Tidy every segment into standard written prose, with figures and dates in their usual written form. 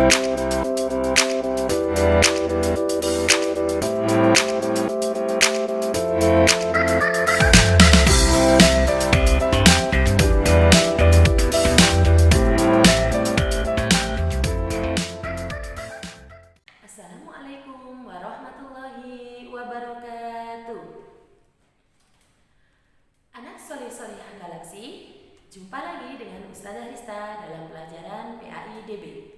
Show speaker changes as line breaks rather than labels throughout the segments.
Assalamualaikum warahmatullahi wabarakatuh. Anak soleh-solehah galaksi, jumpa lagi dengan Ustazah Rista dalam pelajaran PAIDB.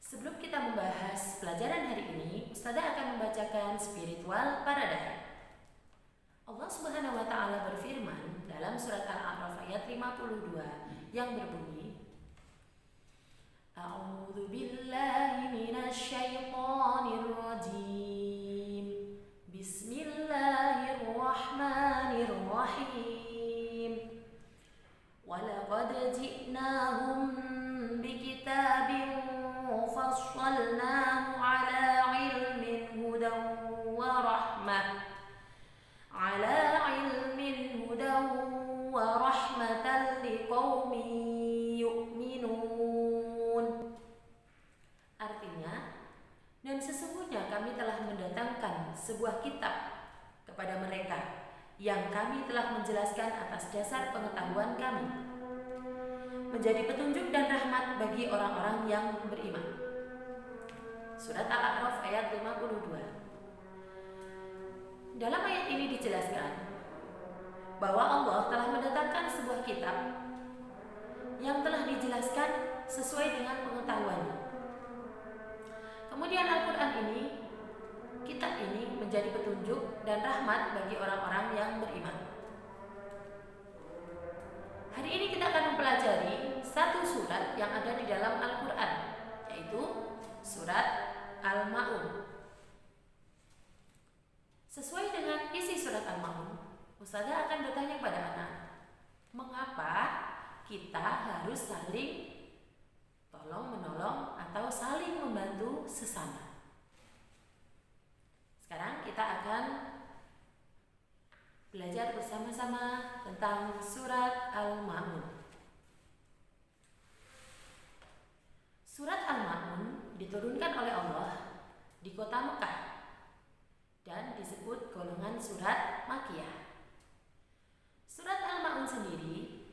Sebelum kita membahas pelajaran hari ini, Ustazah akan membacakan spiritual paradah. Allah Subhanahu wa taala berfirman dalam surat Al-A'raf ayat 52 yang berbunyi, A'udzu billahi minasy syaithanir rajim. Bismillahirrahmanirrahim. Walaqad ji'nahum bikitabin fassalnahu ala ilmin hudan wa rahmah. Wa rahmatan liqaumin yu'minun. Artinya, dan sesungguhnya kami telah mendatangkan sebuah kitab kepada mereka yang kami telah menjelaskan atas dasar pengetahuan kami, menjadi petunjuk dan rahmat bagi orang-orang yang beriman. Surat Al-A'raf ayat 52. Dalam ayat ini dijelaskan bahwa Allah telah mendatangkan sebuah kitab yang telah dijelaskan sesuai dengan pengetahuannya. Kemudian Al-Quran ini, kitab ini menjadi petunjuk dan rahmat bagi orang-orang yang beriman. Hari ini kita akan mempelajari satu surat yang ada di dalam Al-Quran, yaitu surat Al-Ma'un. Sesuai dengan isi surat Al-Ma'un, Ustazah akan bertanya pada anak, mengapa kita harus saling tolong-menolong atau saling membantu sesama? Sekarang kita akan belajar bersama-sama tentang surat Al-Ma'un. Surat Al-Ma'un diturunkan oleh Allah di kota Mekah dan disebut golongan surat Makkiyah. Surat Al-Ma'un sendiri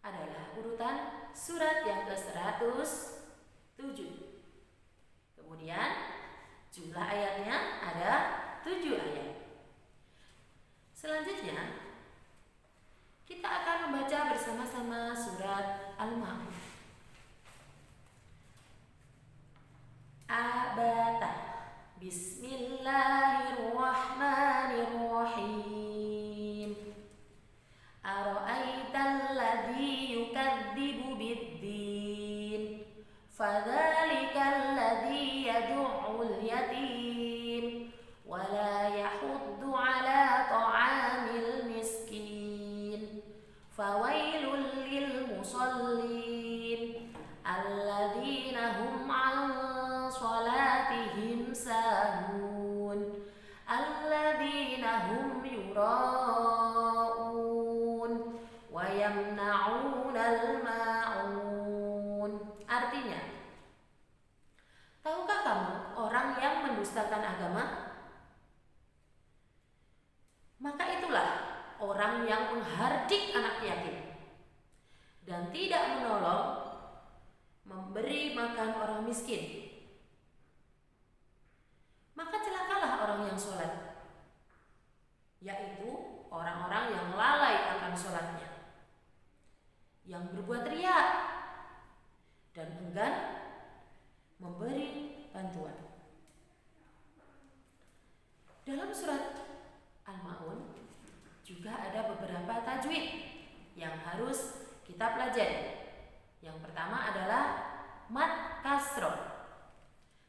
adalah urutan surat yang ke-107. Kemudian jumlah ayatnya ada 7 ayat. Selanjutnya kita akan membaca bersama-sama surat Al-Ma'un. Abata. Bismillahirrahmanirrahim. Ara'aital ladzi yukadzibu bid-din, fadzalikal ladzi yad'ul yatim wa la yahuddu 'ala ta'amil miskin. Fawailul lil musallin alladzina hum 'an shalatihim sahun alladzina hum yura'un wa yamna'unal ma'un. Artinya, tahukah kamu orang yang mendustakan agama? Maka itulah orang yang menghardik anak yatim dan tidak menolong memberi makan orang miskin. Maka celakalah orang yang sholat, yaitu orang-orang yang lalai akan sholatnya, yang berbuat riya dan enggan memberi bantuan. Dalam surat Al-Ma'un juga ada beberapa tajwid yang harus kita pelajari. Yang pertama adalah mad kasroh.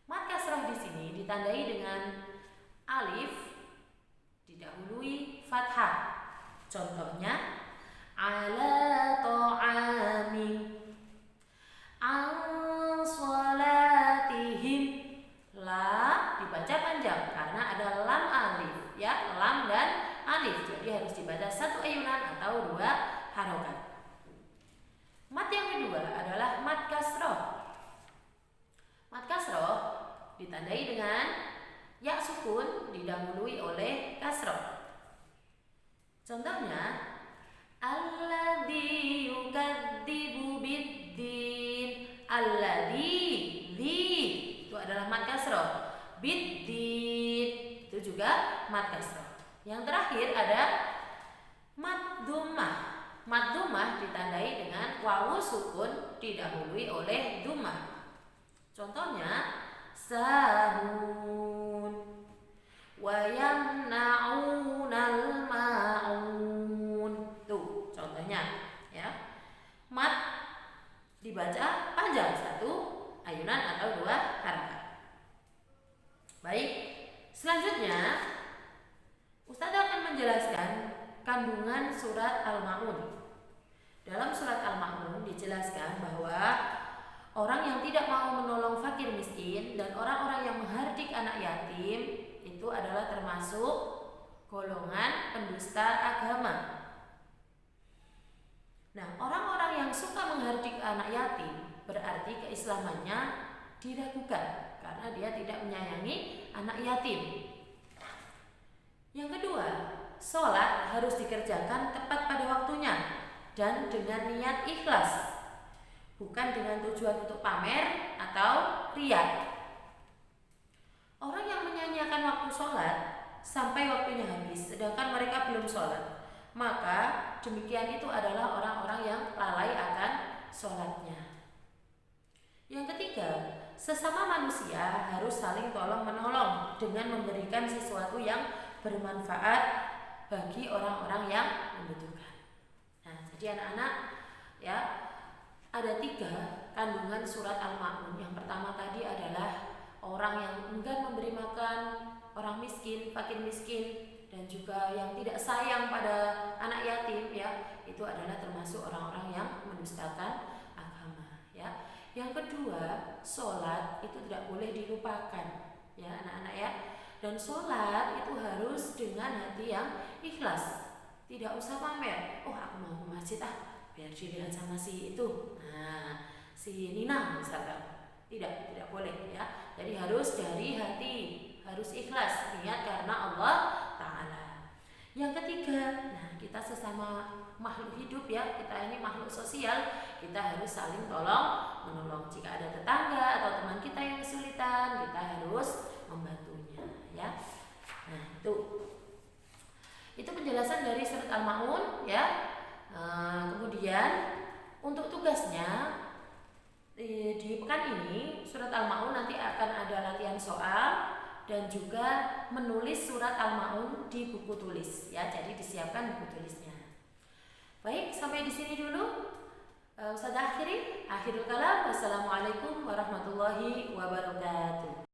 Mad kasroh di sini ditandai dengan alif didahului fathah. Contohnya ala ta'ami, an salatihim. La dibaca panjang karena ada lam alif, ya, lam dan alif. Jadi harus dibaca satu ayunan atau 2 harokat. Mad yang kedua adalah mad kasroh. ditandai dengan ya sukun didahului oleh kasroh. Contohnya, alladzi yukadzibu biddin. Alladzi, di itu adalah mad kasroh. Biddin itu juga mad kasroh. Yang terakhir ada mad dhammah. Mad dhammah ditandai dengan wawu sukun didahului oleh dhammah. Contohnya, sahun wa yamna'unal ma'un. Tuh contohnya ya. Mad dibaca panjang, satu ayunan atau dua harakat. Baik, selanjutnya Ustaz akan menjelaskan kandungan surat Al-Ma'un. Dalam surat Al-Ma'un dijelaskan bahwa orang yang tidak mau menolong fakir miskin dan orang-orang yang menghardik anak yatim itu adalah termasuk golongan pendusta agama. Nah, orang-orang yang suka menghardik anak yatim berarti keislamannya diragukan karena dia tidak menyayangi anak yatim. Yang kedua, sholat harus dikerjakan tepat pada waktunya dan dengan niat ikhlas, bukan dengan tujuan untuk pamer atau riya. Orang yang menyanyiakan waktu sholat sampai waktunya habis sedangkan mereka belum sholat, maka demikian itu adalah orang-orang yang lalai akan sholatnya. Yang ketiga, sesama manusia harus saling tolong-menolong dengan memberikan sesuatu yang bermanfaat bagi orang-orang yang membutuhkan. Nah, jadi anak-anak ya, ada 3 kandungan surat Al-Ma'un. Yang pertama tadi adalah orang yang enggan memberi makan orang miskin, fakir miskin, dan juga yang tidak sayang pada anak yatim ya, itu adalah termasuk orang-orang yang mendustakan agama ya. Yang kedua, sholat itu tidak boleh dilupakan ya anak-anak ya. Dan sholat itu harus dengan hati yang ikhlas, tidak usah pamer. Oh, aku mau ke masjid biar dilihat sama si itu, nah si Nina misalkan. Tidak boleh ya. Jadi harus dari hati, harus ikhlas niat karena Allah Ta'ala. Yang ketiga, nah kita sesama makhluk hidup ya, kita ini makhluk sosial, kita harus saling tolong menolong. Jika ada tetangga atau teman kita yang kesulitan, kita harus membantunya ya. Nah itu penjelasan dari surat Al-Ma'un ya. Kemudian untuk tugasnya di pekan ini surat Al-Ma'un nanti akan ada latihan soal dan juga menulis surat Al-Ma'un di buku tulis ya. Jadi disiapkan buku tulisnya. Baik, sampai di sini dulu. Ustazah akhirul kalam. Wassalamualaikum warahmatullahi wabarakatuh.